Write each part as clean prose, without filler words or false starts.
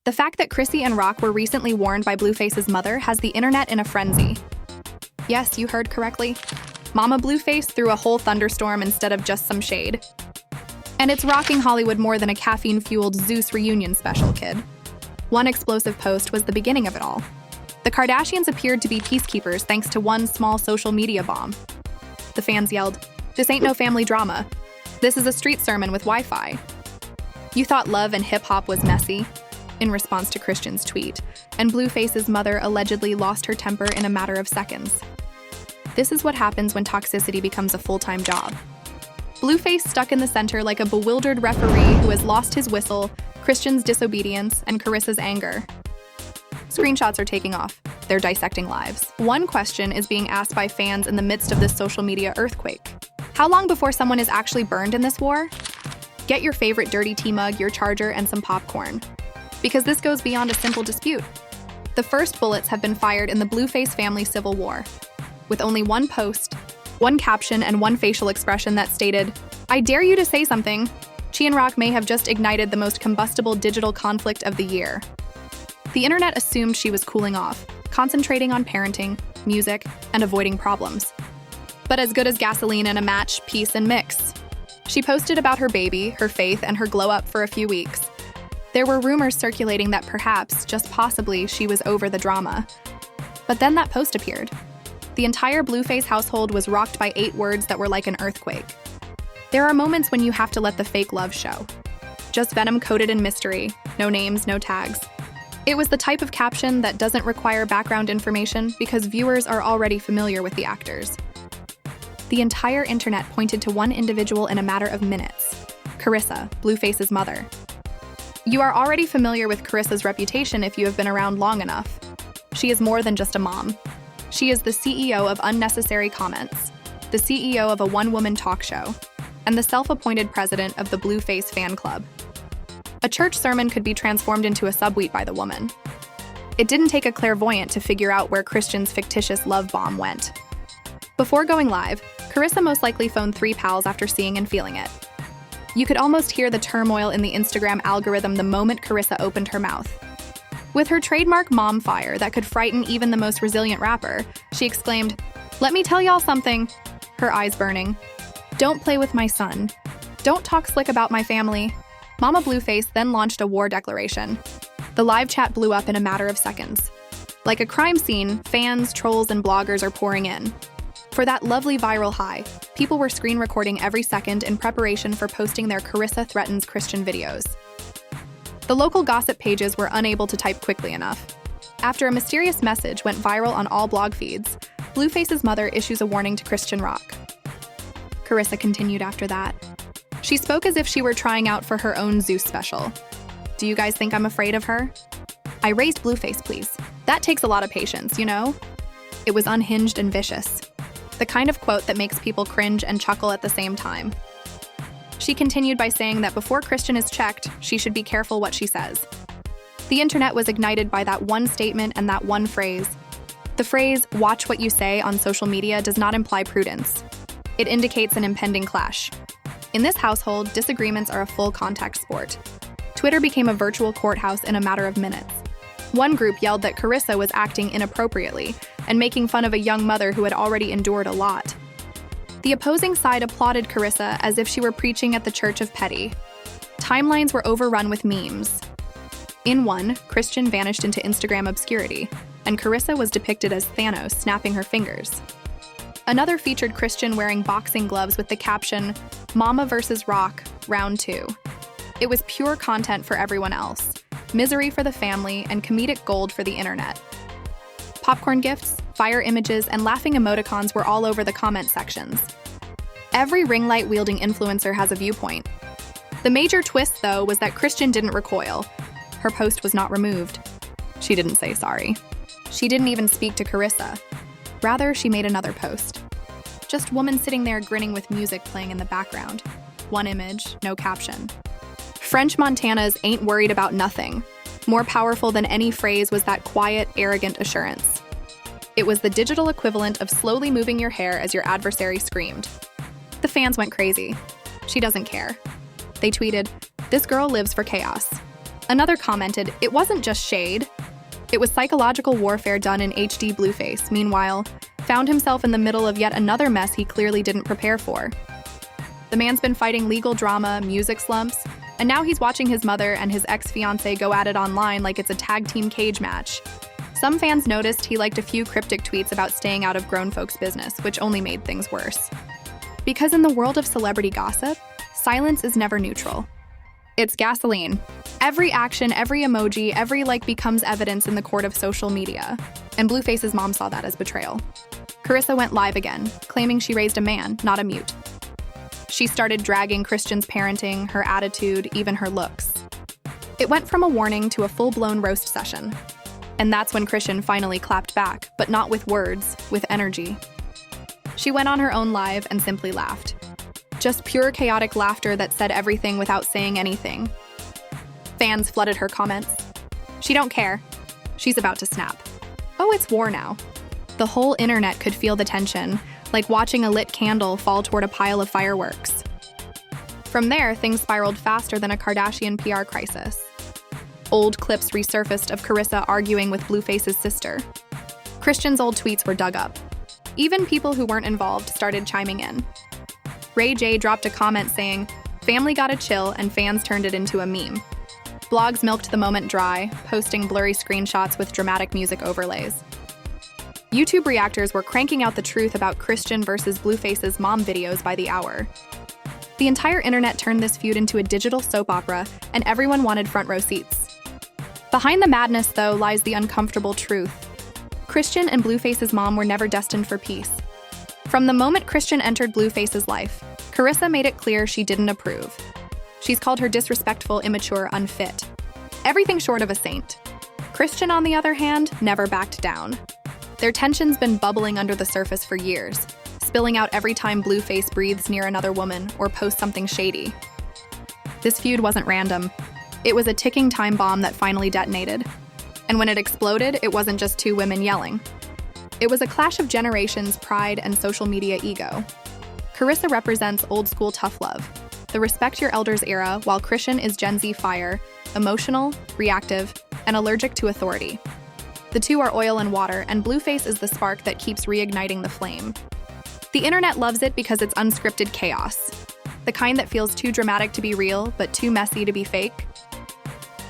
The fact that Chrissy and Rock were recently warned by Blueface's mother has the internet in a frenzy. Yes, you heard correctly. Mama Blueface threw a whole thunderstorm instead of just some shade. And it's rocking Hollywood more than a caffeine-fueled Zeus reunion special, kid. One explosive post was the beginning of it all. The Kardashians appeared to be peacekeepers thanks to one small social media bomb. The fans yelled, "This ain't no family drama. This is a street sermon with Wi-Fi." You thought love and hip-hop was messy? In response to Chrisean's tweet, and Blueface's mother allegedly lost her temper in a matter of seconds. This is what happens when toxicity becomes a full-time job. Blueface stuck in the center like a bewildered referee who has lost his whistle, Chrisean's disobedience, and Carissa's anger. Screenshots are taking off. They're dissecting lives. One question is being asked by fans in the midst of this social media earthquake. How long before someone is actually burned in this war? Get your favorite dirty tea mug, your charger, and some popcorn. Because this goes beyond a simple dispute. The first bullets have been fired in the Blueface family civil war. With only one post, one caption, and one facial expression that stated, "I dare you to say something," Chi and Rock may have just ignited the most combustible digital conflict of the year. The internet assumed she was cooling off, concentrating on parenting, music, and avoiding problems. But as good as gasoline in a match, peace and mix. She posted about her baby, her faith, and her glow-up for a few weeks. There were rumors circulating that perhaps, just possibly, she was over the drama. But then that post appeared. The entire Blueface household was rocked by 8 words that were like an earthquake. There are moments when you have to let the fake love show. Just venom coated in mystery, no names, no tags. It was the type of caption that doesn't require background information because viewers are already familiar with the actors. The entire internet pointed to one individual in a matter of minutes, Carissa, Blueface's mother. You are already familiar with Carissa's reputation if you have been around long enough. She is more than just a mom. She is the CEO of Unnecessary Comments, the CEO of a one-woman talk show, and the self-appointed president of the Blueface fan club. A church sermon could be transformed into a subtweet by the woman. It didn't take a clairvoyant to figure out where Chrisean's fictitious love bomb went. Before going live, Carissa most likely phoned 3 pals after seeing and feeling it. You could almost hear the turmoil in the Instagram algorithm the moment Carissa opened her mouth. With her trademark mom fire that could frighten even the most resilient rapper, she exclaimed, "Let me tell y'all something," her eyes burning. "Don't play with my son. Don't talk slick about my family." Mama Blueface then launched a war declaration. The live chat blew up in a matter of seconds. Like a crime scene, fans, trolls, and bloggers are pouring in. For that lovely viral high, people were screen recording every second in preparation for posting their Carissa threatens Chrisean videos. The local gossip pages were unable to type quickly enough. After a mysterious message went viral on all blog feeds, Blueface's mother issues a warning to Chrisean Rock. Carissa continued after that. She spoke as if she were trying out for her own Zeus special. "Do you guys think I'm afraid of her? I raised Blueface, please. That takes a lot of patience, you know?" It was unhinged and vicious. The kind of quote that makes people cringe and chuckle at the same time. She continued by saying that before Chrisean is checked, she should be careful what she says. The internet was ignited by that one statement and that one phrase. The phrase, "watch what you say" on social media does not imply prudence. It indicates an impending clash. In this household, disagreements are a full contact sport. Twitter became a virtual courthouse in a matter of minutes. One group yelled that Carissa was acting inappropriately and making fun of a young mother who had already endured a lot. The opposing side applauded Carissa as if she were preaching at the Church of Petty. Timelines were overrun with memes. In one, Chrisean vanished into Instagram obscurity, and Carissa was depicted as Thanos snapping her fingers. Another featured Chrisean wearing boxing gloves with the caption, "Mama vs. Rock, Round 2." It was pure content for everyone else, misery for the family, and comedic gold for the internet. Popcorn gifts, fire images, and laughing emoticons were all over the comment sections. Every ring light-wielding influencer has a viewpoint. The major twist, though, was that Chrisean didn't recoil. Her post was not removed. She didn't say sorry. She didn't even speak to Carissa. Rather, she made another post. Just woman sitting there grinning with music playing in the background. One image, no caption. French Montanas ain't worried about nothing. More powerful than any phrase was that quiet, arrogant assurance. It was the digital equivalent of slowly moving your hair as your adversary screamed. The fans went crazy. She doesn't care. They tweeted, "This girl lives for chaos." Another commented, "It wasn't just shade. It was psychological warfare done in HD." Blueface, meanwhile, found himself in the middle of yet another mess he clearly didn't prepare for. The man's been fighting legal drama, music slumps, and now he's watching his mother and his ex-fiancée go at it online like it's a tag team cage match. Some fans noticed he liked a few cryptic tweets about staying out of grown folks' business, which only made things worse. Because in the world of celebrity gossip, silence is never neutral. It's gasoline. Every action, every emoji, every like becomes evidence in the court of social media. And Blueface's mom saw that as betrayal. Carissa went live again, claiming she raised a man, not a mute. She started dragging Christian's parenting, her attitude, even her looks. It went from a warning to a full-blown roast session. And that's when Chrisean finally clapped back, but not with words, with energy. She went on her own live and simply laughed. Just pure chaotic laughter that said everything without saying anything. Fans flooded her comments. She don't care. She's about to snap. Oh, it's war now. The whole internet could feel the tension, like watching a lit candle fall toward a pile of fireworks. From there, things spiraled faster than a Kardashian PR crisis. Old clips resurfaced of Carissa arguing with Blueface's sister. Christian's old tweets were dug up. Even people who weren't involved started chiming in. Ray J dropped a comment saying, "Family gotta chill," and fans turned it into a meme. Blogs milked the moment dry, posting blurry screenshots with dramatic music overlays. YouTube reactors were cranking out the truth about Chrisean versus Blueface's mom videos by the hour. The entire internet turned this feud into a digital soap opera, and everyone wanted front row seats. Behind the madness, though, lies the uncomfortable truth. Chrisean and Blueface's mom were never destined for peace. From the moment Chrisean entered Blueface's life, Carissa made it clear she didn't approve. She's called her disrespectful, immature, unfit. Everything short of a saint. Chrisean, on the other hand, never backed down. Their tension's been bubbling under the surface for years, spilling out every time Blueface breathes near another woman or posts something shady. This feud wasn't random. It was a ticking time bomb that finally detonated. And when it exploded, it wasn't just two women yelling. It was a clash of generations, pride, and social media ego. Carissa represents old-school tough love, the respect your elders era, while Chrisean is Gen Z fire, emotional, reactive, and allergic to authority. The two are oil and water, and Blueface is the spark that keeps reigniting the flame. The internet loves it because it's unscripted chaos. The kind that feels too dramatic to be real, but too messy to be fake.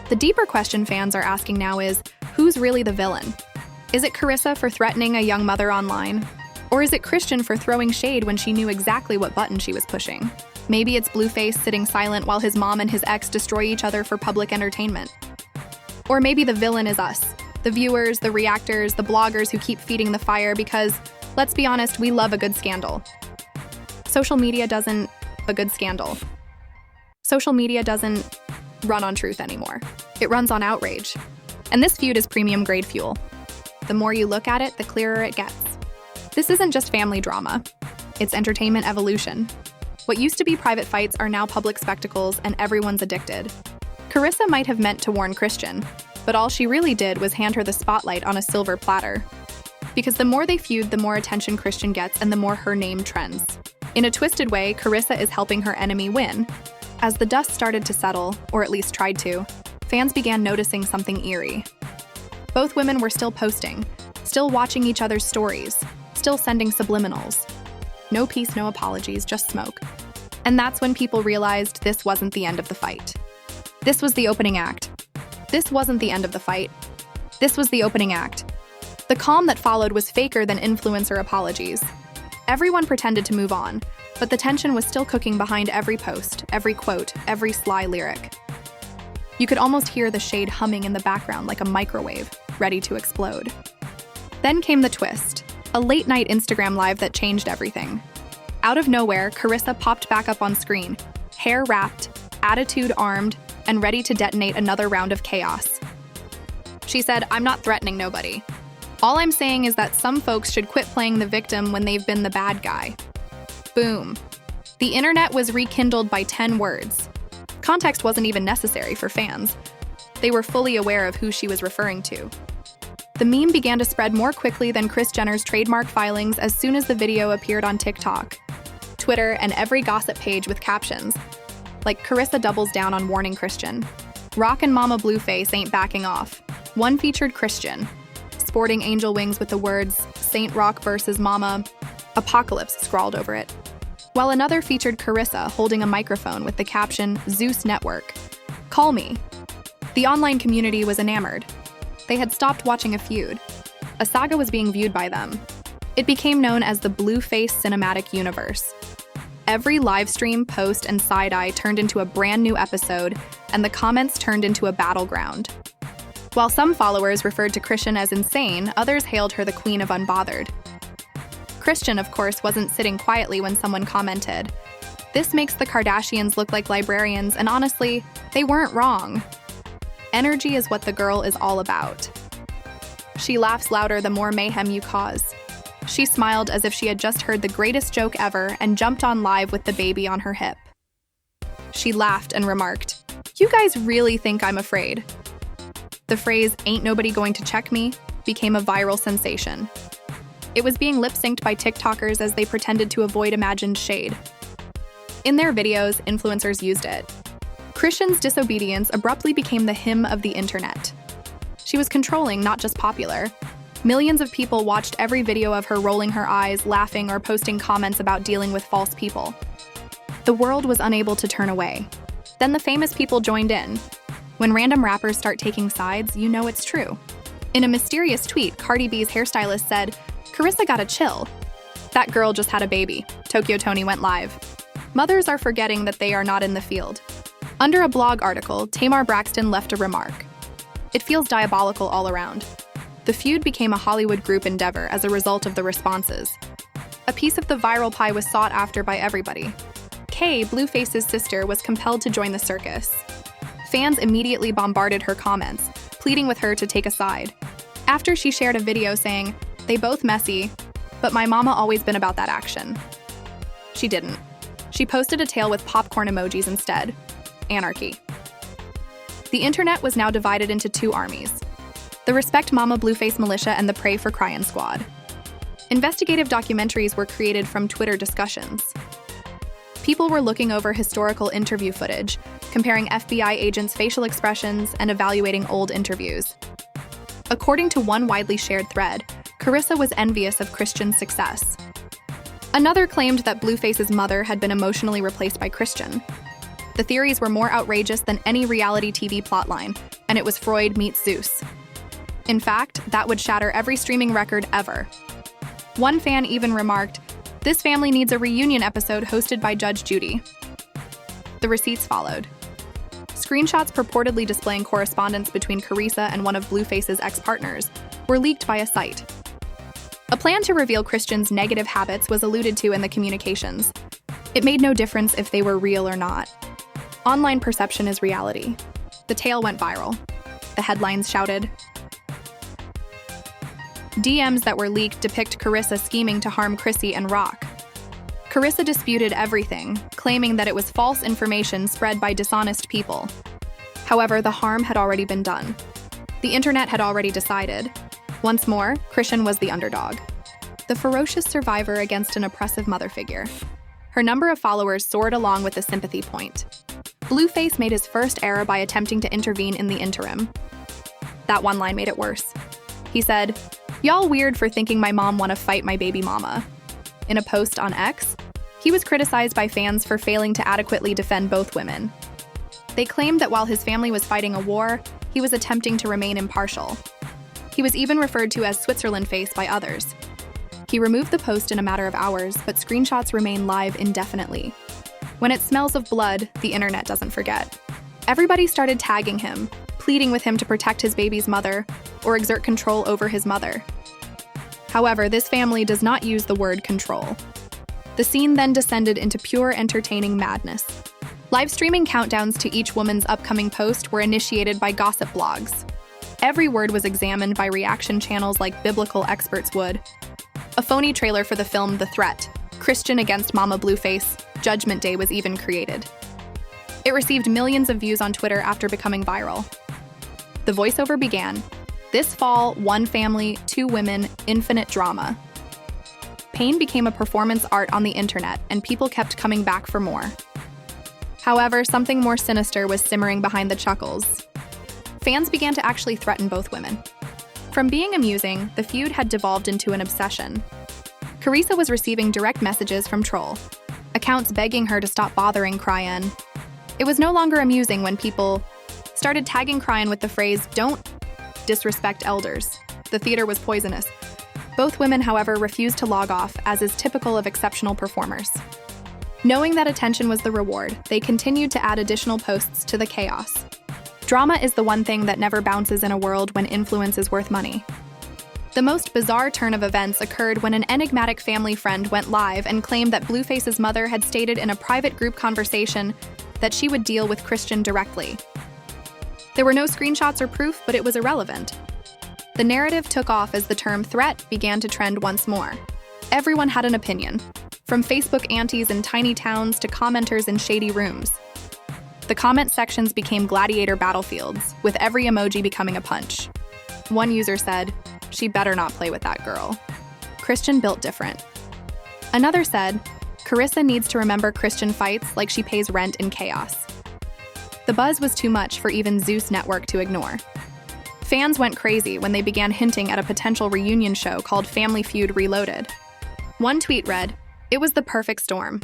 The deeper question fans are asking now is, who's really the villain? Is it Carissa for threatening a young mother online? Or is it Chrisean for throwing shade when she knew exactly what button she was pushing? Maybe it's Blueface sitting silent while his mom and his ex destroy each other for public entertainment. Or maybe the villain is us, the viewers, the reactors, the bloggers who keep feeding the fire because, let's be honest, we love a good scandal. Social media doesn't run on truth anymore. It runs on outrage. And this feud is premium grade fuel. The more you look at it, the clearer it gets. This isn't just family drama. It's entertainment evolution. What used to be private fights are now public spectacles, and everyone's addicted. Carissa might have meant to warn Chrisean, but all she really did was hand her the spotlight on a silver platter. Because the more they feud, the more attention Chrisean gets and the more her name trends. In a twisted way, Carissa is helping her enemy win. As the dust started to settle, or at least tried to, fans began noticing something eerie. Both women were still posting, still watching each other's stories, still sending subliminals. No peace, no apologies, just smoke. And that's when people realized this wasn't the end of the fight. This was the opening act. This wasn't the end of the fight. This was the opening act. The calm that followed was faker than influencer apologies. Everyone pretended to move on, but the tension was still cooking behind every post, every quote, every sly lyric. You could almost hear the shade humming in the background like a microwave, ready to explode. Then came the twist, a late-night Instagram live that changed everything. Out of nowhere, Carissa popped back up on screen, hair wrapped, attitude armed, and ready to detonate another round of chaos. She said, "I'm not threatening nobody. All I'm saying is that some folks should quit playing the victim when they've been the bad guy." Boom. The internet was rekindled by 10 words. Context wasn't even necessary for fans. They were fully aware of who she was referring to. The meme began to spread more quickly than Kris Jenner's trademark filings as soon as the video appeared on TikTok, Twitter, and every gossip page with captions like, "Carissa doubles down on warning Chrisean." Rock and Mama Blueface ain't backing off. One featured Chrisean, sporting angel wings with the words Saint Rock versus Mama Apocalypse scrawled over it, while another featured Carissa holding a microphone with the caption Zeus Network. Call me. The online community was enamored. They had stopped watching a feud. A saga was being viewed by them. It became known as the Blueface cinematic universe. Every livestream, post, and side-eye turned into a brand new episode, and the comments turned into a battleground. While some followers referred to Chrisean as insane, others hailed her the queen of unbothered. Chrisean, of course, wasn't sitting quietly when someone commented, "This makes the Kardashians look like librarians, and honestly, they weren't wrong." Energy is what the girl is all about. She laughs louder the more mayhem you cause. She smiled as if she had just heard the greatest joke ever and jumped on live with the baby on her hip. She laughed and remarked, "You guys really think I'm afraid?" The phrase, "ain't nobody going to check me," became a viral sensation. It was being lip-synced by TikTokers as they pretended to avoid imagined shade. In their videos, influencers used it. Chrisean's disobedience abruptly became the hymn of the internet. She was controlling, not just popular. Millions of people watched every video of her rolling her eyes, laughing, or posting comments about dealing with false people. The world was unable to turn away. Then the famous people joined in. When random rappers start taking sides, you know it's true. In a mysterious tweet, Cardi B's hairstylist said, "Carissa gotta chill. That girl just had a baby." Tokyo Tony went live. Mothers are forgetting that they are not in the field. Under a blog article, Tamar Braxton left a remark. "It feels diabolical all around." The feud became a Hollywood group endeavor as a result of the responses. A piece of the viral pie was sought after by everybody. Kay, Blueface's sister, was compelled to join the circus. Fans immediately bombarded her comments, pleading with her to take a side. After she shared a video saying, "They both messy, but my mama always been about that action." She didn't. She posted a tail with popcorn emojis instead. Anarchy. The internet was now divided into two armies: the Respect Mama Blueface militia and the Pray for Chrisean squad. Investigative documentaries were created from Twitter discussions. People were looking over historical interview footage, comparing FBI agents' facial expressions, and evaluating old interviews. According to one widely shared thread, Carissa was envious of Chrisean's success. Another claimed that Blueface's mother had been emotionally replaced by Chrisean. The theories were more outrageous than any reality TV plotline, and it was Freud meets Zeus. In fact, that would shatter every streaming record ever. One fan even remarked, "This family needs a reunion episode hosted by Judge Judy." The receipts followed. Screenshots purportedly displaying correspondence between Carissa and one of Blueface's ex-partners were leaked by a site. A plan to reveal Chrisean's negative habits was alluded to in the communications. It made no difference if they were real or not. Online perception is reality. The tale went viral. The headlines shouted. DMs that were leaked depict Carissa scheming to harm Chrissy and Rock. Carissa disputed everything, claiming that it was false information spread by dishonest people. However, the harm had already been done. The internet had already decided. Once more, Chrisean was the underdog, the ferocious survivor against an oppressive mother figure. Her number of followers soared along with the sympathy point. Blueface made his first error by attempting to intervene in the interim. That one line made it worse. He said, "Y'all weird for thinking my mom wanna fight my baby mama." In a post on X, he was criticized by fans for failing to adequately defend both women. They claimed that while his family was fighting a war, he was attempting to remain impartial. He was even referred to as Switzerland face by others. He removed the post in a matter of hours, but screenshots remain live indefinitely. When it smells of blood, the internet doesn't forget. Everybody started tagging him, pleading with him to protect his baby's mother or exert control over his mother. However, this family does not use the word control. The scene then descended into pure entertaining madness. Live streaming countdowns to each woman's upcoming post were initiated by gossip blogs. Every word was examined by reaction channels like biblical experts would. A phony trailer for the film The Threat, Chrisean against Mama Blueface, Judgment Day was even created. It received millions of views on Twitter after becoming viral. The voiceover began, "This fall, one family, two women, infinite drama." Pain became a performance art on the internet, and people kept coming back for more. However, something more sinister was simmering behind the chuckles. Fans began to actually threaten both women. From being amusing, the feud had devolved into an obsession. Chrisean was receiving direct messages from troll accounts begging her to stop bothering Chrisean. It was no longer amusing when people started tagging Chrisean with the phrase, "Don't disrespect elders." The theater was poisonous. Both women, however, refused to log off, as is typical of exceptional performers. Knowing that attention was the reward, they continued to add additional posts to the chaos. Drama is the one thing that never bounces in a world when influence is worth money. The most bizarre turn of events occurred when an enigmatic family friend went live and claimed that Blueface's mother had stated in a private group conversation that she would deal with Chrisean directly. There were no screenshots or proof, but it was irrelevant. The narrative took off as the term threat began to trend once more. Everyone had an opinion, from Facebook aunties in tiny towns to commenters in shady rooms. The comment sections became gladiator battlefields, with every emoji becoming a punch. One user said, "She better not play with that girl. Chrisean built different." Another said, "Chrisean needs to remember Chrisean fights like she pays rent in chaos." The buzz was too much for even Zeus Network to ignore. Fans went crazy when they began hinting at a potential reunion show called Family Feud Reloaded. One tweet read, "It was the perfect storm.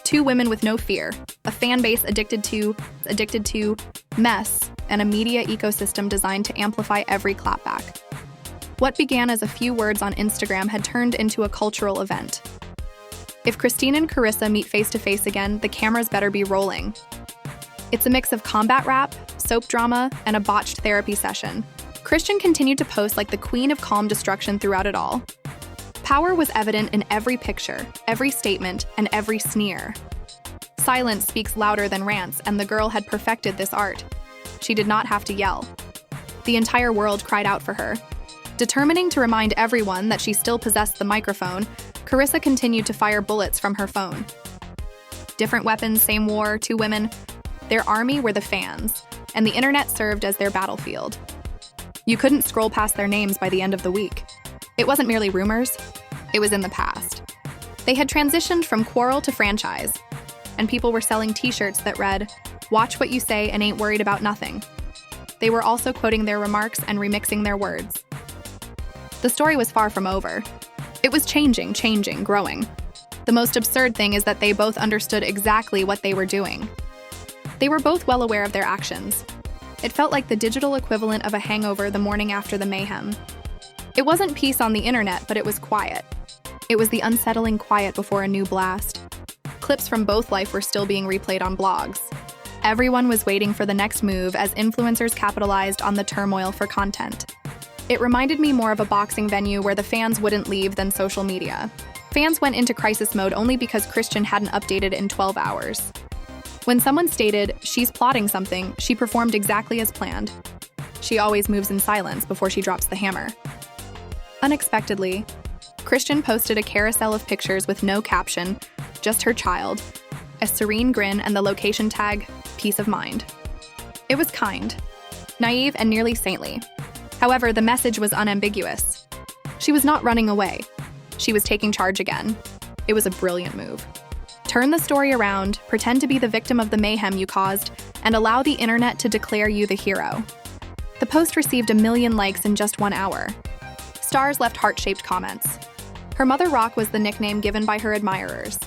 Two women with no fear, a fan base addicted to mess, and a media ecosystem designed to amplify every clapback." What began as a few words on Instagram had turned into a cultural event. If Christine and Chrisean meet face-to-face again, the cameras better be rolling. It's a mix of combat rap, soap drama, and a botched therapy session. Chrisean continued to post like the queen of calm destruction throughout it all. Power was evident in every picture, every statement, and every sneer. Silence speaks louder than rants, and the girl had perfected this art. She did not have to yell. The entire world cried out for her. Determining to remind everyone that she still possessed the microphone, Chrisean continued to fire bullets from her phone. Different weapons, same war, two women. Their army were the fans, and the internet served as their battlefield. You couldn't scroll past their names by the end of the week. It wasn't merely rumors, it was in the past. They had transitioned from quarrel to franchise, and people were selling t-shirts that read, "Watch what you say and ain't worried about nothing." They were also quoting their remarks and remixing their words. The story was far from over. It was changing, growing. The most absurd thing is that they both understood exactly what they were doing. They were both well aware of their actions. It felt like the digital equivalent of a hangover the morning after the mayhem. It wasn't peace on the internet, but it was quiet. It was the unsettling quiet before a new blast. Clips from both life were still being replayed on blogs. Everyone was waiting for the next move as influencers capitalized on the turmoil for content. It reminded me more of a boxing venue where the fans wouldn't leave than social media. Fans went into crisis mode only because Chrisean hadn't updated in 12 hours. When someone stated, "She's plotting something," she performed exactly as planned. She always moves in silence before she drops the hammer. Unexpectedly, Chrisean posted a carousel of pictures with no caption, just her child, a serene grin, and the location tag, "Peace of Mind." It was kind, naive, and nearly saintly. However, the message was unambiguous. She was not running away. She was taking charge again. It was a brilliant move. Turn the story around, pretend to be the victim of the mayhem you caused, and allow the internet to declare you the hero. The post received 1 million likes in just 1 hour. Stars left heart-shaped comments. Her mother rock was the nickname given by her admirers.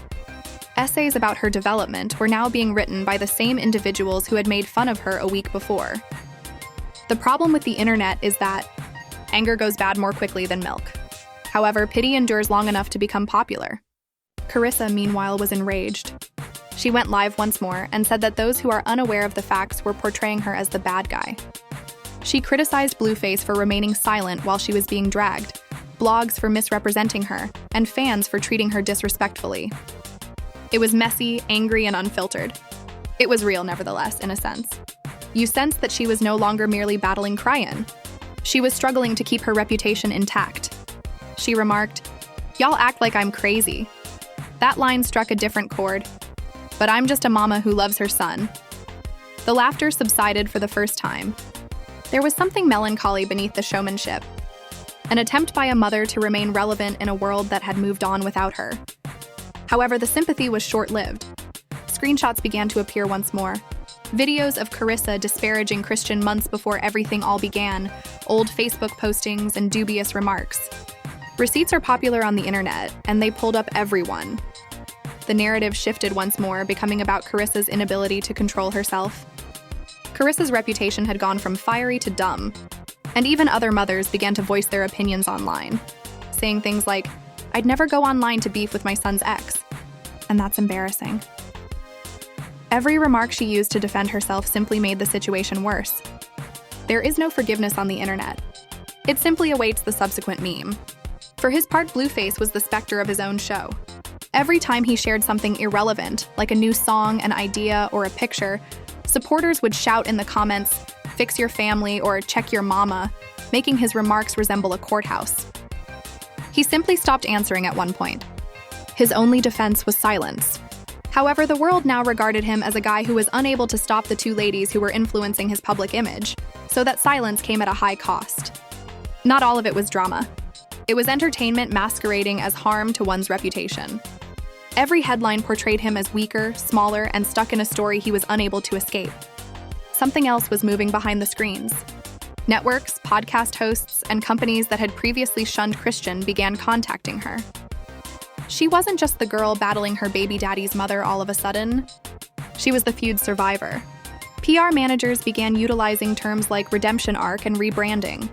Essays about her development were now being written by the same individuals who had made fun of her a week before. The problem with the internet is that anger goes bad more quickly than milk. However, pity endures long enough to become popular. Chrisean, meanwhile, was enraged. She went live once more and said that those who are unaware of the facts were portraying her as the bad guy. She criticized Blueface for remaining silent while she was being dragged, blogs for misrepresenting her, and fans for treating her disrespectfully. It was messy, angry, and unfiltered. It was real, nevertheless, in a sense. You sensed that she was no longer merely battling Chrisean. She was struggling to keep her reputation intact. She remarked, "Y'all act like I'm crazy." That line struck a different chord. "But I'm just a mama who loves her son." The laughter subsided for the first time. There was something melancholy beneath the showmanship. An attempt by a mother to remain relevant in a world that had moved on without her. However, the sympathy was short-lived. Screenshots began to appear once more. Videos of Carissa disparaging Chrisean months before everything all began, old Facebook postings, and dubious remarks. Receipts are popular on the internet, and they pulled up everyone. The narrative shifted once more, becoming about Carissa's inability to control herself. Carissa's reputation had gone from fiery to dumb, and even other mothers began to voice their opinions online, saying things like, "I'd never go online to beef with my son's ex," and that's embarrassing. Every remark she used to defend herself simply made the situation worse. There is no forgiveness on the internet. It simply awaits the subsequent meme. For his part, Blueface was the specter of his own show. Every time he shared something irrelevant, like a new song, an idea, or a picture, supporters would shout in the comments, "Fix your family," or "Check your mama," making his remarks resemble a courthouse. He simply stopped answering at one point. His only defense was silence. However, the world now regarded him as a guy who was unable to stop the two ladies who were influencing his public image, so that silence came at a high cost. Not all of it was drama. It was entertainment masquerading as harm to one's reputation. Every headline portrayed him as weaker, smaller, and stuck in a story he was unable to escape. Something else was moving behind the screens. Networks, podcast hosts, and companies that had previously shunned Chrisean began contacting her. She wasn't just the girl battling her baby daddy's mother all of a sudden. She was the feud survivor. PR managers began utilizing terms like redemption arc and rebranding.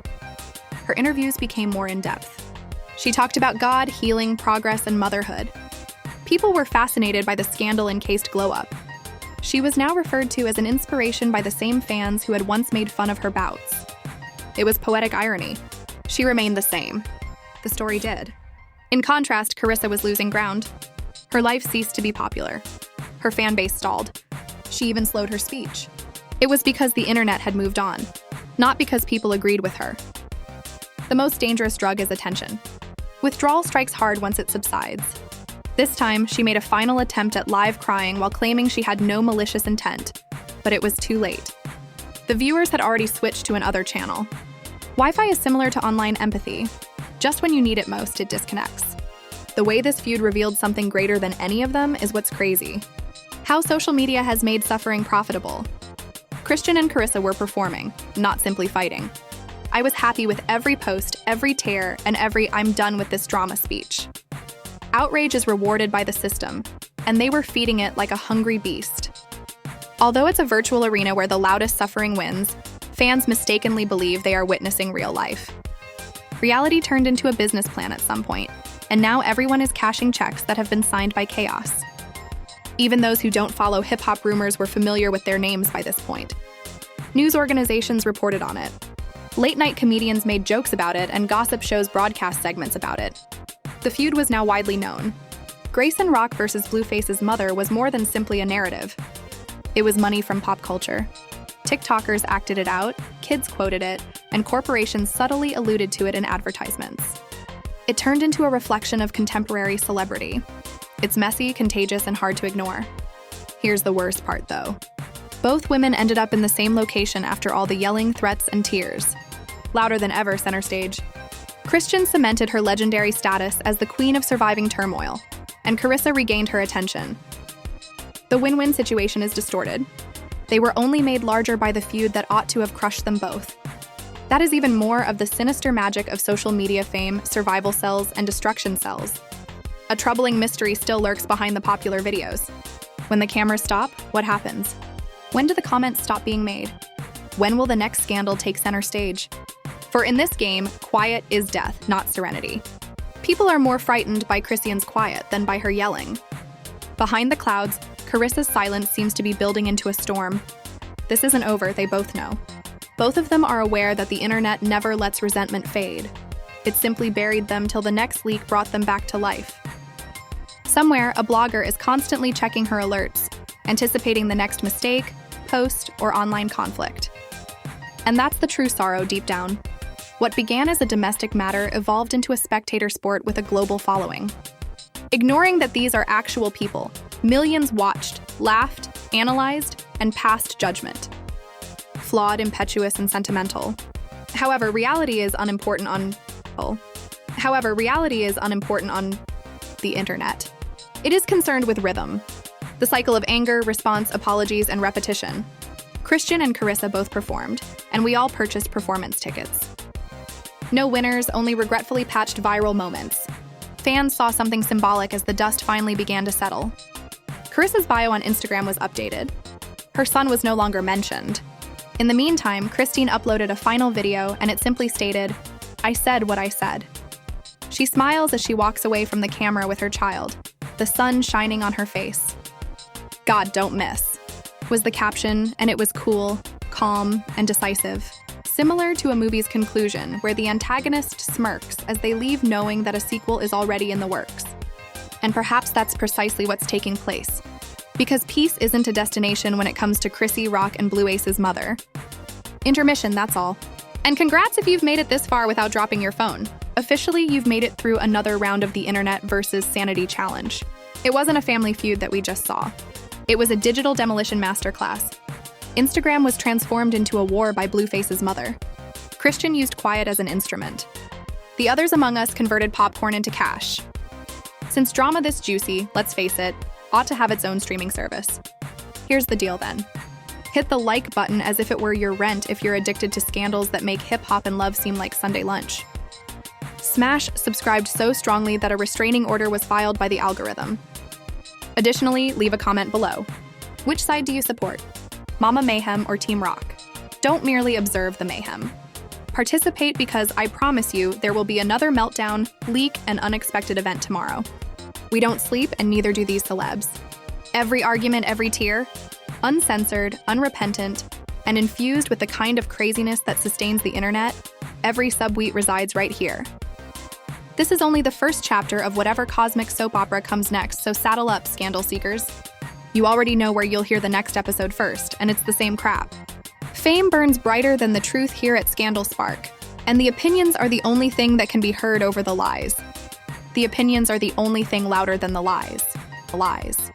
Her interviews became more in-depth. She talked about God, healing, progress, and motherhood. People were fascinated by the scandal-encased glow-up. She was now referred to as an inspiration by the same fans who had once made fun of her bouts. It was poetic irony. She remained the same. The story did. In contrast, Carissa was losing ground. Her life ceased to be popular. Her fan base stalled. She even slowed her speech. It was because the internet had moved on, not because people agreed with her. The most dangerous drug is attention. Withdrawal strikes hard once it subsides. This time, she made a final attempt at live crying while claiming she had no malicious intent, but it was too late. The viewers had already switched to another channel. Wi-Fi is similar to online empathy. Just when you need it most, it disconnects. The way this feud revealed something greater than any of them is what's crazy. How social media has made suffering profitable. Chrisean and Carissa were performing, not simply fighting. I was happy with every post, every tear, and every "I'm done with this drama" speech. Outrage is rewarded by the system, and they were feeding it like a hungry beast. Although it's a virtual arena where the loudest suffering wins, fans mistakenly believe they are witnessing real life. Reality turned into a business plan at some point, and now everyone is cashing checks that have been signed by chaos. Even those who don't follow hip-hop rumors were familiar with their names by this point. News organizations reported on it. Late-night comedians made jokes about it, and gossip shows broadcast segments about it. The feud was now widely known. Grayson Rock versus Blueface's mother was more than simply a narrative. It was money from pop culture. TikTokers acted it out, kids quoted it, and corporations subtly alluded to it in advertisements. It turned into a reflection of contemporary celebrity. It's messy, contagious, and hard to ignore. Here's the worst part, though. Both women ended up in the same location after all the yelling, threats, and tears. Louder than ever center stage. Chrisean cemented her legendary status as the queen of surviving turmoil, and Carissa regained her attention. The win-win situation is distorted. They were only made larger by the feud that ought to have crushed them both. That is even more of the sinister magic of social media fame, survival cells, and destruction cells. A troubling mystery still lurks behind the popular videos. When the cameras stop, what happens? When do the comments stop being made? When will the next scandal take center stage? For in this game, quiet is death, not serenity. People are more frightened by Chrisean's quiet than by her yelling. Behind the clouds, Carissa's silence seems to be building into a storm. This isn't over, they both know. Both of them are aware that the internet never lets resentment fade. It simply buried them till the next leak brought them back to life. Somewhere, a blogger is constantly checking her alerts, anticipating the next mistake, post, or online conflict. And that's the true sorrow deep down. What began as a domestic matter evolved into a spectator sport with a global following. Ignoring that these are actual people, millions watched, laughed, analyzed, and passed judgment. Flawed, impetuous, and sentimental. However, reality is unimportant on the internet. It is concerned with rhythm. The cycle of anger, response, apologies, and repetition. Chrisean and Carissa both performed, and we all purchased performance tickets. No winners, only regretfully patched viral moments. Fans saw something symbolic as the dust finally began to settle. Carissa's bio on Instagram was updated. Her son was no longer mentioned. In the meantime, Christine uploaded a final video, and it simply stated, "I said what I said." She smiles as she walks away from the camera with her child, the sun shining on her face. "God, don't miss," was the caption, and it was cool, calm, and decisive. Similar to a movie's conclusion, where the antagonist smirks as they leave knowing that a sequel is already in the works. And perhaps that's precisely what's taking place. Because peace isn't a destination when it comes to Chrissy, Rock, and Blueface's mother. Intermission, that's all. And congrats if you've made it this far without dropping your phone. Officially, you've made it through another round of the Internet versus Sanity Challenge. It wasn't a family feud that we just saw. It was a digital demolition masterclass. Instagram was transformed into a war by Blueface's mother. Chrisean used quiet as an instrument. The others among us converted popcorn into cash. Since drama this juicy, let's face it, ought to have its own streaming service. Here's the deal then. Hit the like button as if it were your rent if you're addicted to scandals that make hip-hop and love seem like Sunday lunch. Smash subscribed so strongly that a restraining order was filed by the algorithm. Additionally, leave a comment below. Which side do you support? Mama Mayhem or Team Rock? Don't merely observe the mayhem. Participate because I promise you there will be another meltdown, leak, and unexpected event tomorrow. We don't sleep, and neither do these celebs. Every argument, every tear, uncensored, unrepentant, and infused with the kind of craziness that sustains the internet, every subtweet resides right here. This is only the first chapter of whatever cosmic soap opera comes next, so saddle up, scandal seekers. You already know where you'll hear the next episode first, and it's the same crap. Fame burns brighter than the truth here at Scandal Spark, and the opinions are the only thing that can be heard over the lies. The opinions are the only thing louder than the lies. The lies.